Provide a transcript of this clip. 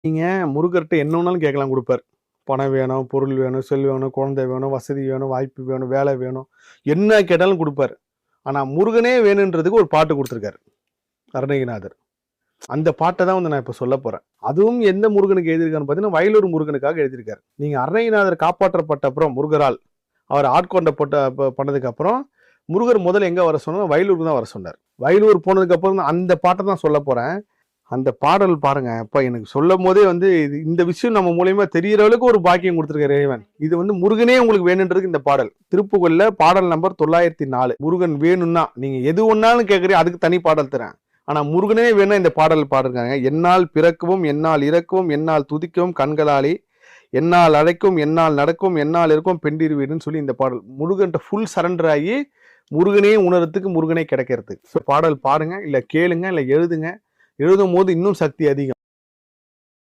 நீங்க முருகர்ட்ட என்ன வேணாலும் கேட்கலாம் குடுப்பாரு. பணம் வேணும், பொருள் வேணும், செல்வம் வேணும், குழந்தை வேணும், வசதி வேணும், வாய்ப்பு வேணும், வேலை வேணும். என்ன கேட்டாலும் குடுப்பாரு. ஆனா முருகனே வேணுன்றதுக்கு ஒரு பாட்டு குடுத்திருக்காரு. அருணகிரிநாதர். அந்த பாட்ட தான் வந்து நான் இப்ப சொல்லப் போறேன். அதுவும் எந்த முருகனுக்கு எழுதியிருக்காருன்னு பார்த்தீங்கன்னா, வயலூர் முருகனுக்காக எழுதியிருக்காரு. நீங்க அருணகிரிநாதர் காப்பாற்றப்பட்ட அப்புறம் முருகரால் அவர் ஆட்கொண்டப்பட்ட பண்ணதுக்கு அப்புறம் முருகர் முதல்ல எங்க வர சொன்னா வயலூருக்கு தான் வர சொன்னார். வயலூர் போனதுக்கு அப்புறம் தான் அந்த பாட்ட தான் சொல்லப் போறேன். அந்த பாடல் பாருங்க. அப்பா எனக்கு சொல்லும்போதே வந்து இந்த விஷயம் நம்ம மூலியமா தெரியற அளவுக்கு ஒரு பாக்கியம் கொடுத்திருக்காரு இறைவன். இது வந்து முருகனே உங்களுக்கு வேணுன்றதுக்கு இந்த பாடல். திருப்புகழ்ல பாடல் நம்பர் 904. முருகன் வேணும்னா நீங்க எது ஒண்ணாலும் கேட்கறீங்க அதுக்கு தனி பாடல் தரேன். ஆனா முருகனே வேணும் இந்த பாடல் பாடுறாங்க. என்னால் பிறக்கவும் என்னால் இறக்கவும் என்னால் துதிக்கவும் கண்களாலே என்னால் அழைக்கும் என்னால் நடக்கும் என்னால் இருக்கும் பெண்டிர் வீடுன்னு சொல்லி இந்த பாடல் முருகன்ட்ட ஃபுல் சரண்டர் ஆகி முருகனே உணர்றதுக்கு முருகனே கிடைக்கிறது. பாடல் பாருங்க, இல்ல கேளுங்க, இல்ல எழுதுங்க. எழுதும் போது இன்னும் சக்தி அதிகம்.